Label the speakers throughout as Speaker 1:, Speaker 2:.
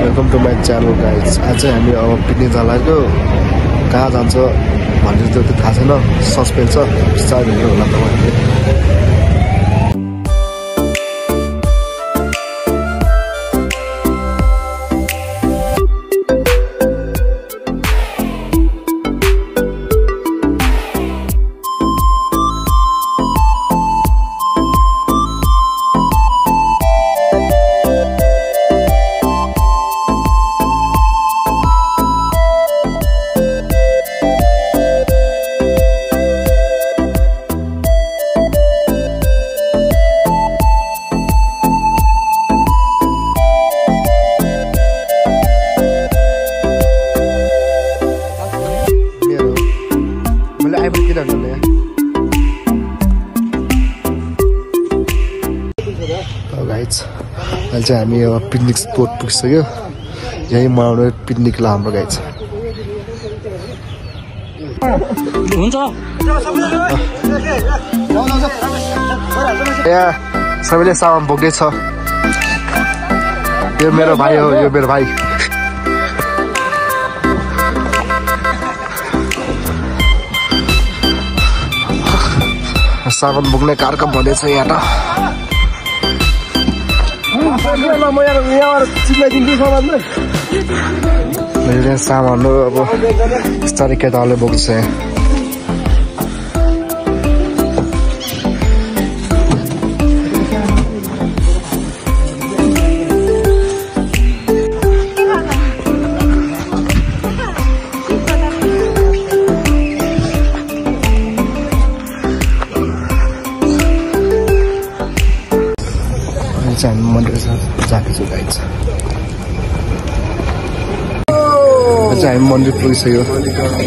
Speaker 1: Welcome to my channel guys. आज चाहिँ हामी अब पिकनिक जान लाग्यो। कहाँ जान्छ भन्ने त थाहा छैन, सस्पेन्स छ। बिस्तारै हिँड्नु होला तपाईँहरूले। अहिले चाहिँ हामी अब पिकनिक स्पोट पुगिसक्यो। यहीँ मनाउने पिकनिक ल हाम्रो गाइज। यहाँ सबैले सामान बोक्दैछ। यो मेरो भाइ हो, यो मेरो भाइ। सामान बोक्ने कार्यक्रम भन्दैछ यहाँ त। मैले सामान अब बिस्तारै केटाहरूले बोक्छ। हामी मन्दिर जाएको छु गाइज। हामी मन्दिर पुगिसक्यो। मन्दिर पुगिसक्यो।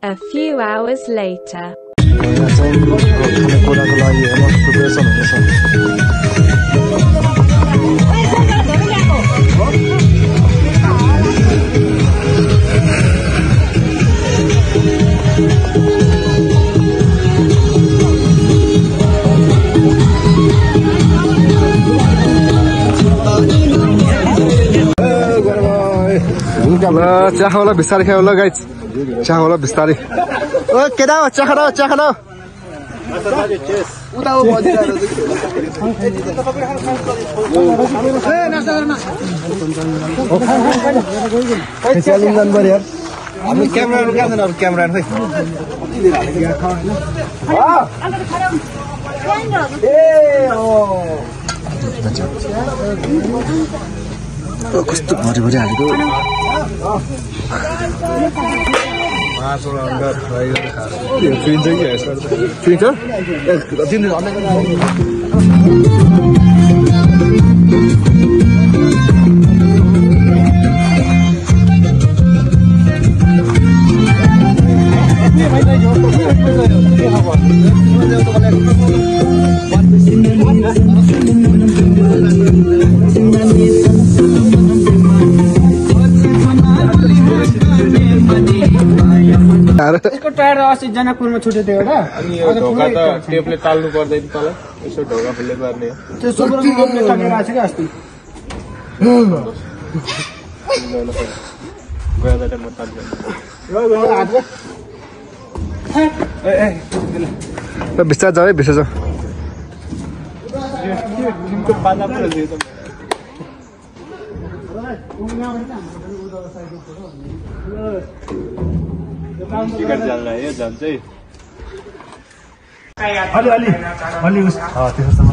Speaker 2: A few hours later.
Speaker 1: कोराको लागि हेर्नु प्रिपरेसन हुँदैछ। चिया खाउला बिस्तारै खाउला गाइज। चिया खाउला बिस्तारै। ओ केटा हो, चिया खाऊ, चिया खाऊ।
Speaker 3: हामी क्यामेराहरू कहाँ छन्? अरू क्यामेरा खै
Speaker 1: कस्तो भरि हालेको।
Speaker 4: यसको टायर अस्ति जनकपुरमा छुट्यो थियो एउटा।
Speaker 3: अनि यो ढोका त टेपले टाल्नु पर्दैन तल, यसो ढोका फुल्ले गर्ने।
Speaker 4: त्यो सुब्रमण्यमले टालेर आएको छ कि अस्ति।
Speaker 3: गएर त म ताल्दिन।
Speaker 1: बिस्तारै जाऊ है, बिस्तारै जाऊ।
Speaker 3: बाजा पुरा दियो त। टिकट जाल्ला यो जान्छ है।
Speaker 1: अलि उस त्यसोसम्म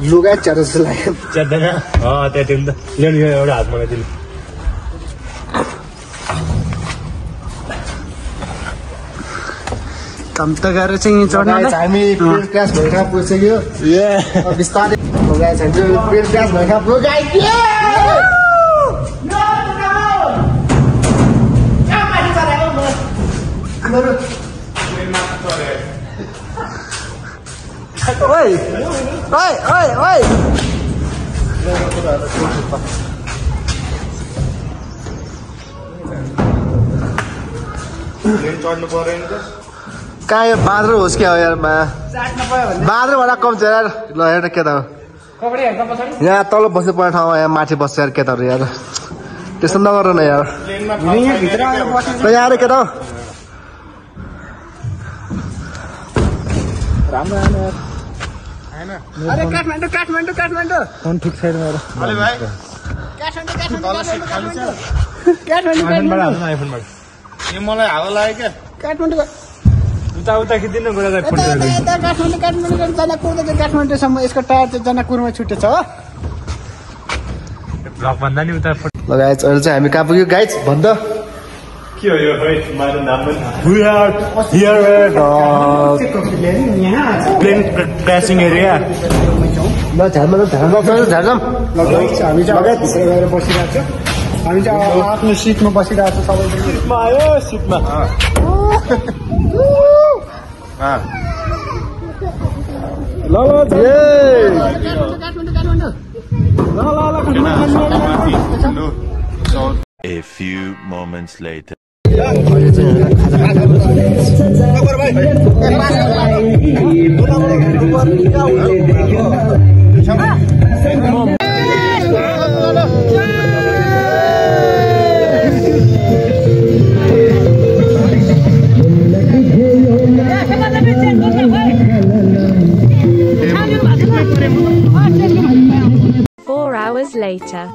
Speaker 1: लुगा च्यारो जस्तो लाग्यो
Speaker 5: च्यात्दैन त्यहाँ दिनु त ल्याउनु एउटा हात मलाई दिनु
Speaker 4: काम त गरेर चाहिँ चढ्न
Speaker 1: हामी प्लेन क्रास भएका पुगिसक्यो बिस्तारै गाइस हामी प्लेन क्रास भएका पुग्यो गाइस
Speaker 4: ओइ ओइ ओइ ओइ
Speaker 5: चढ्नु पर्दैन त
Speaker 1: कहाँ यो बाँदर होस् क्या हो यार बाँदरबाट कम्छ यार ल हेर केटा हो यहाँ तल बस्नु पर्ने ठाउँमा यहाँ माथि बस्छ यार केटाहरू यार त्यस्तो नगर न यार यहाँ केटा हो
Speaker 4: अरे काठमाडौँ काठमाडौँ काठमाडौँ
Speaker 1: फोन ठिक छैन मेरो
Speaker 5: अरे भाइ आइफोनबाट यो मलाई हावा लाग्यो क्या
Speaker 4: काठमाडौँ
Speaker 5: उता खिच्दिनु गोडालाई फोन
Speaker 4: काठमाडौँ जनकपुरदेखि काठमाडौँसम्म यसको टायर चाहिँ जनकपुरमा छुटेछ हो
Speaker 5: ब्लक भन्दा नि उता
Speaker 1: ल गाइज अहिले चाहिँ हामी कहाँ पुग्यो गाइज भन्छ
Speaker 5: के हो यो मेरो नाम पनि we are here at plane crashing area
Speaker 1: ल झारमा झारमा झारजाम
Speaker 4: हामी चाहिँ भित्र गएर बसिरहेको छ हामी चाहिँ आफ्नो सिटमा बसिरहेको छ सबै
Speaker 5: सिटमा आयो सिटमा
Speaker 6: A few moments later.
Speaker 2: Four hours later.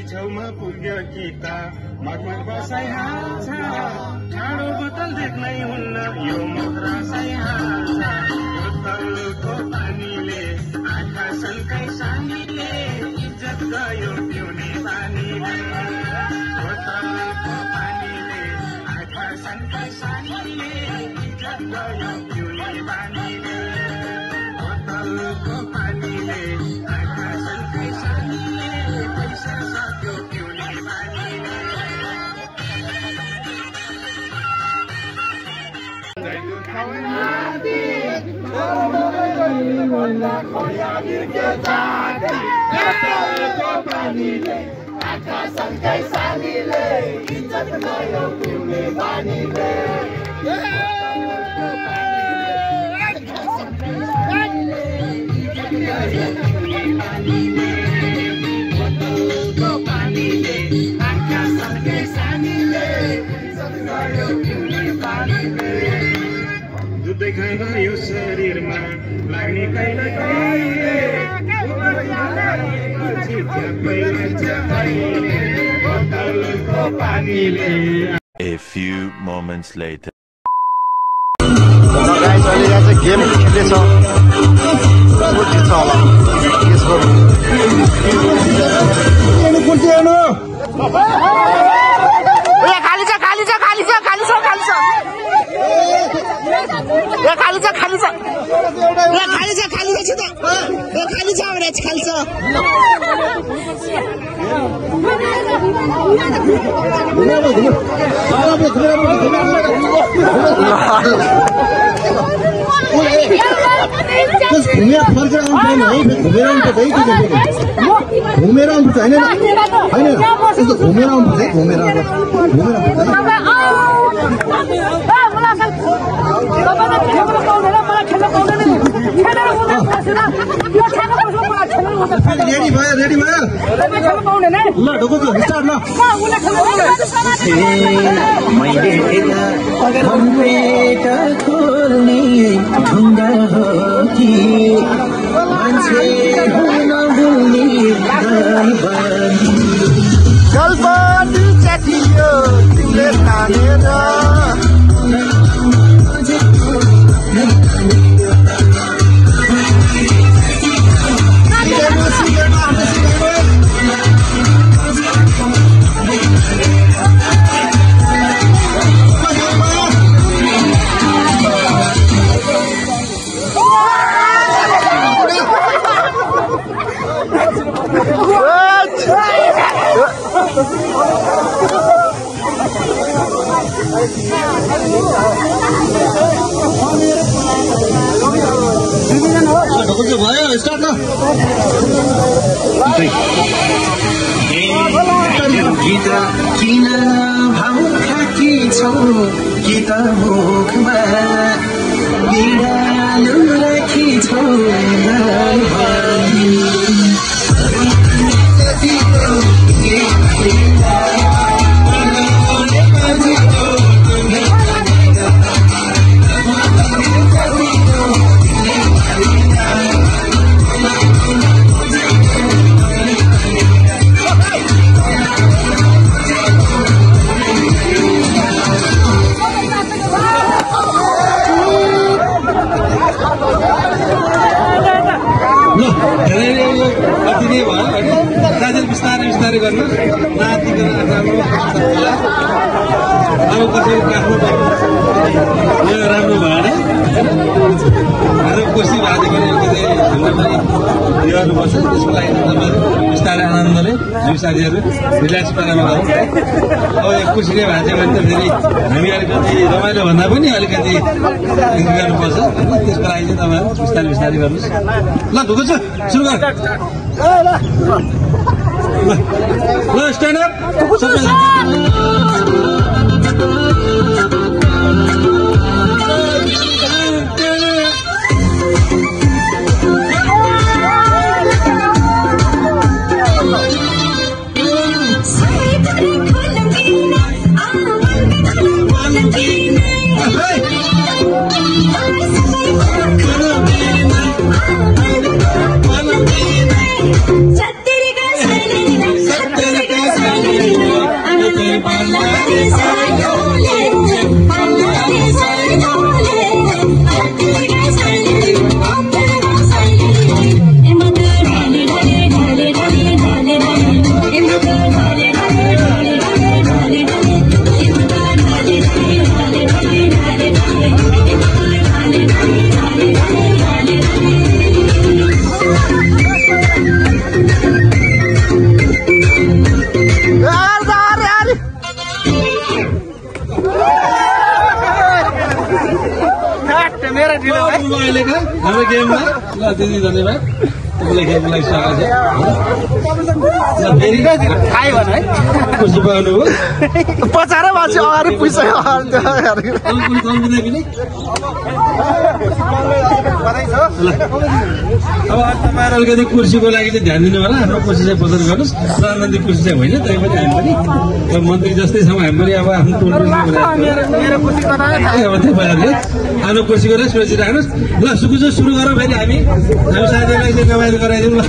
Speaker 5: छेउमा पुग्यो गीता मगमग बसाइ हाल्छ ठाडो बोतल देख्नै हुन्न यो मुद्रा सै हाल्छ बोतलको पानीले आँखा सल्काइ सानीले इज्जत गयो पिउने पानीले बोतलको पानीले आँखा सल्काइ सानीले इज्जत गयो पिउने पानीले बोतलको पानीले आँखा सल्काइ सानीले पैसा सक्यो पिउने पानीले आँखा सल्काइ सानीले इज्जत गयो पिउने पानीले बोतलको पानीले आँखा सल्काइ सानीले इज्जत गयो पिउने पानीले दुधै खान यो शरीरमा लाग्ने कहिले कहिले बोतलको पानीले
Speaker 6: A few moments later.
Speaker 1: Guys अहिले यहाँ चाहिँ गेम खेल्दैछ को जित्छ होला गेस गर्नु खाली छ खाली छ खाली छ खाली छ खाली छ ए खाली छ खाली छ ए खाली छ खाली छ त ए खाली छ भने खाली छ
Speaker 4: घुमेर फर्केर आउँदैन है घुमेर आउनुपर्छ है घुमेर आउनुपर्छ होइन होइन यस्तो घुमेर आउनुपर्छ है घुमेर रेडी भयो ल ढोको स्टार्ट ल खोल्ने ढुङ्गा हो कि मान्छे हुन बोल्ने
Speaker 1: गल्पनी च्यातियो तिमीले तानेर
Speaker 4: भयो स्टार्ट ल गीत किन भाउ खाकी छौ गीत मुखमा बिरालो राखी छौ बिस्तारै गर्नु नातिको अब कसरी काट्नु यो राम्रो भएन कोसी भाजी पनि हाम्रो पनि गर्नुपर्छ त्यसको लागि तपाईँहरू बिस्तारै आनन्दले जिउ साथीहरू रिल्याक्स पारामा गरौँ अब यो कोसीले भाज्यो भने त फेरि हामी अलिकति रमाइलो भन्दा पनि अलिकति गर्नुपर्छ त्यसको लागि चाहिँ तपाईँहरू बिस्तारै बिस्तारै गर्नुहोस् ल ढुक्क छु सुरु गर ल स्ट्यान्ड अप हाम्रो गेममा ल दिदी धन्यवाद तपाईँलाई गेमको लागि स्वागत छ फेरि खायो भने है खुसी पाउनु हो
Speaker 1: पचाएर मान्छे अगाडि पुग्छ
Speaker 4: अब तपाईँहरू अलिकति कुर्सीको लागि चाहिँ ध्यान दिनु होला हाम्रो कुर्सी चाहिँ बदल गर्नुहोस् राजनैतिक कुर्सी चाहिँ होइन त्यही पनि हामी पनि मन्त्री जस्तै छौँ हामी पनि अब आफ्नो टोल तपाईँहरूले आफ्नो कुर्सीको लागि सोचिराख्नुहोस् ल सुकुचो सुरु गरौँ फेरि हामी साथीहरूलाई चाहिँ रमाइलो गराइदिउँ ल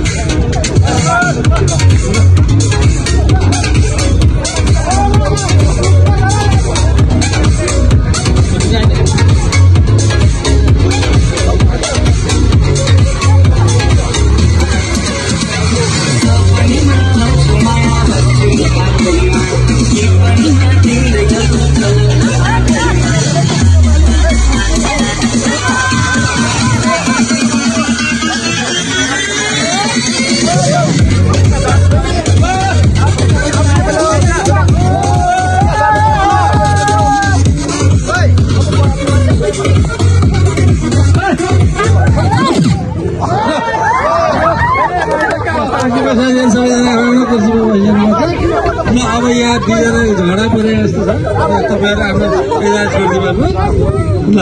Speaker 4: अब यहाँ दुईजना झगडा परे जस्तो छ तपाईँहरू आफ्नो एजाज छोडिदिनु ल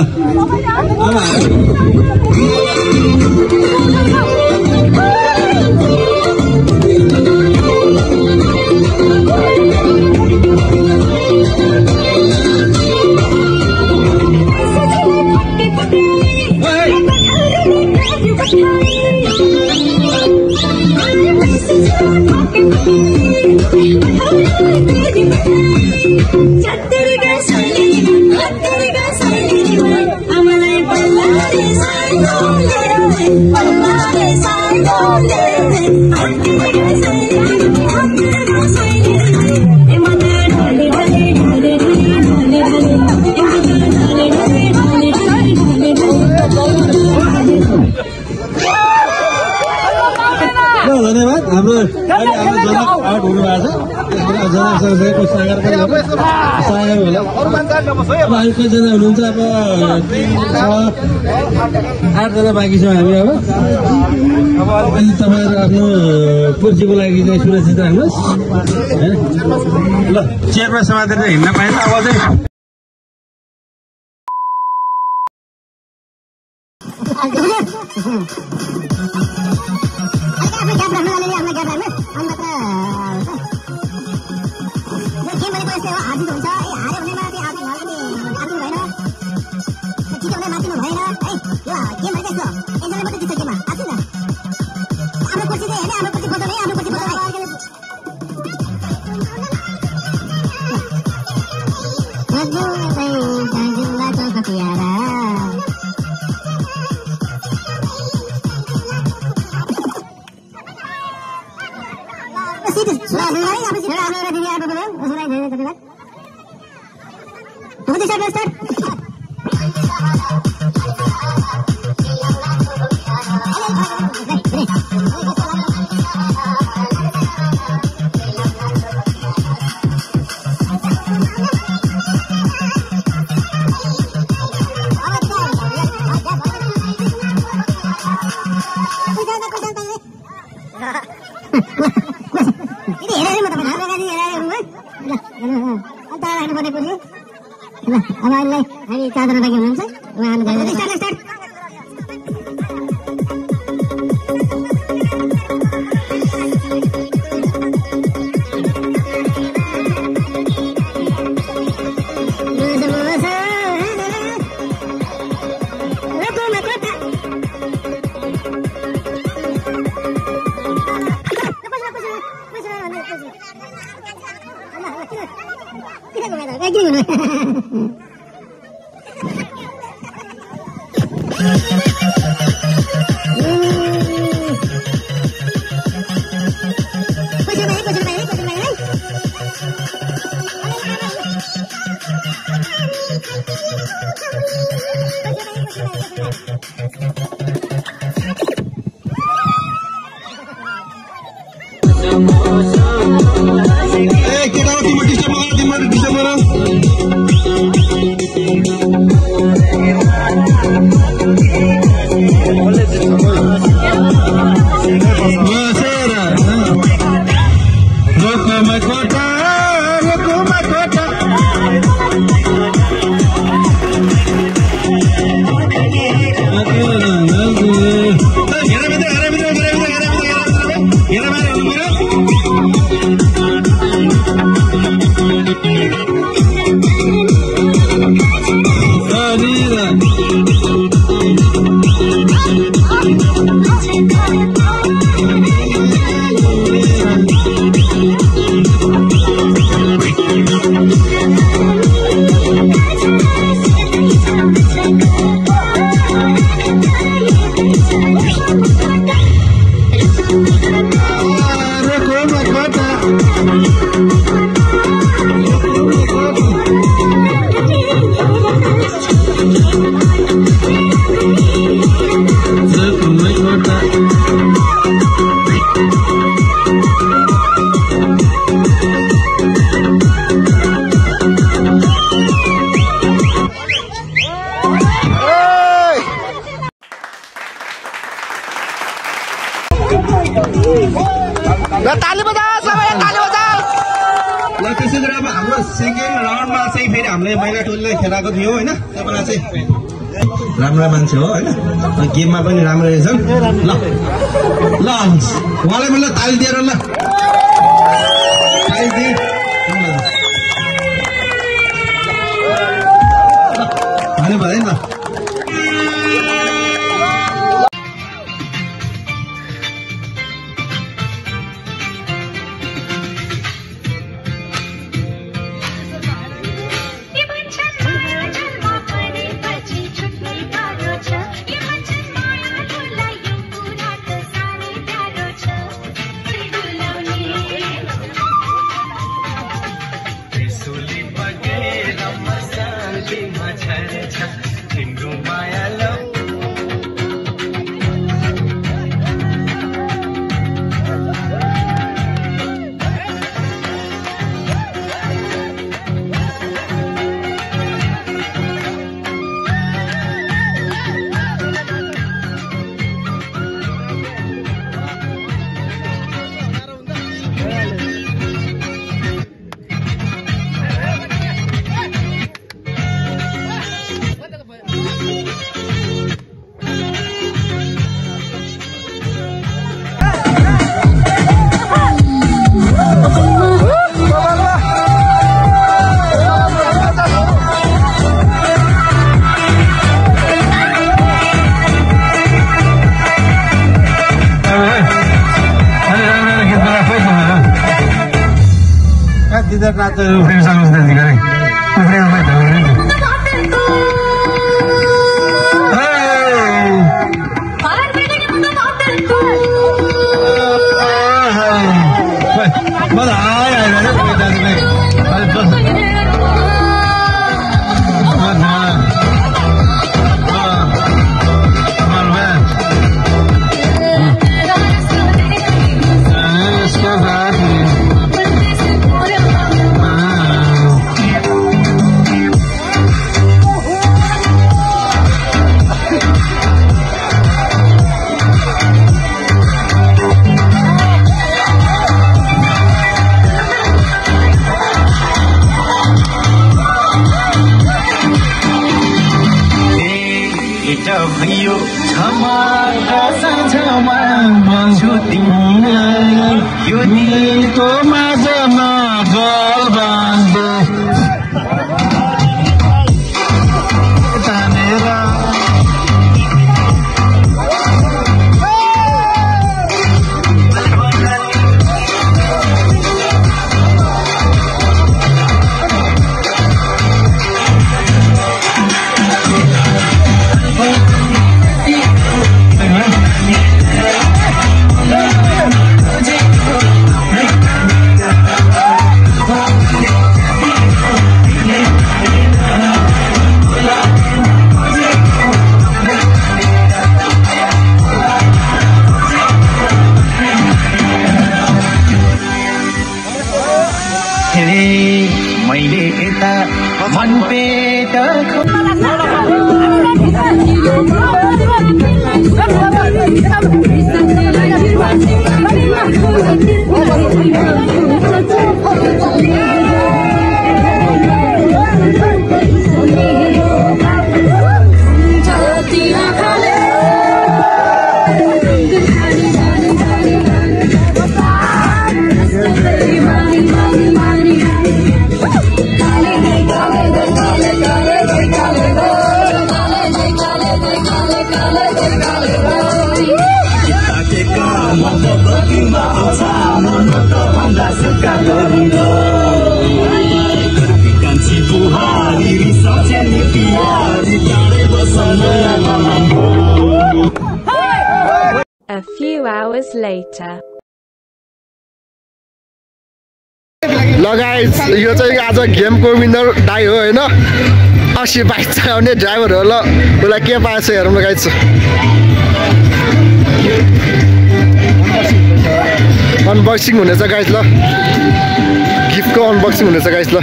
Speaker 4: अब धन्यवाद हाम्रो जनक आउट भएको छ जनकसँगसँगै सागर पनि हो सागर होला अब हामी कतिजना हुनुहुन्छ अब 8जना बाँकी छौँ हामी अब अनि तपाईँहरू आफ्नो कुर्सीको लागि चाहिँ सुरक्षित राख्नुहोस् ल चेयरमा समातेर चाहिँ हिँड्न पाएन अब चाहिँ
Speaker 1: ताली बजाओ सबैले ताली बजाओ।
Speaker 4: ल त्यसै गरी अब हाम्रो सेकेन्ड राउन्डमा चाहिँ फेरि हामीले महिला टोलीले खेलाएको थियो होइन तपाईँलाई चाहिँ राम्रो मान्छे हो होइन गेममा पनि राम्रो रहेछन् ल ल उहाँलाई मैले ताली दिएर ल ताली दिए भन्यो भने ल दिँदा रातो उफ्रेर सक्नुहोस् न गरे उफ्रेर
Speaker 2: A few hours later.
Speaker 1: ल गाइस यो चाहिँ आज गेमको विनर दाइ हो हैन 80 बाइक चलाउने ड्राइभर हो। ल उसलाई के पाएछ हेरौँ न गाइस। अनबक्सिङ हुनेछ गाइस। ल गिफ्टको अनबक्सिङ हुनेछ गाइस। ल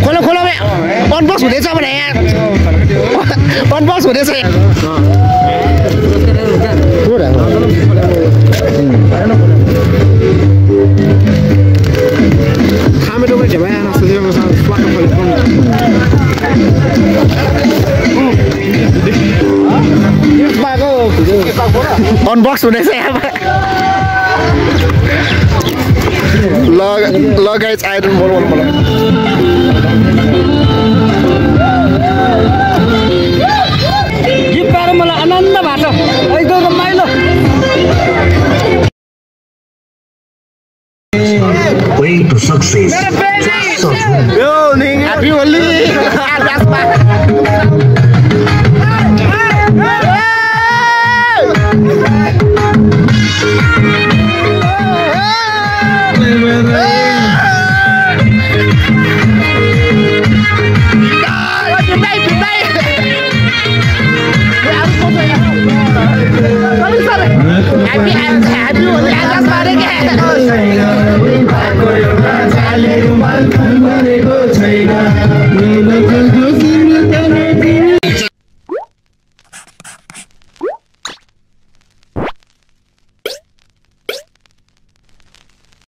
Speaker 1: खोलो खोलो अनबक्स हुँदैछ भने अनबक्स हुँदैछ। अनबक्स हुँदैछ ल गाइस आइरन बोल
Speaker 7: गीत गाएर मलाई आनन्द भएको एकदम रमाइलो।
Speaker 8: Way to success.
Speaker 1: Happy Holi. Happy Holi.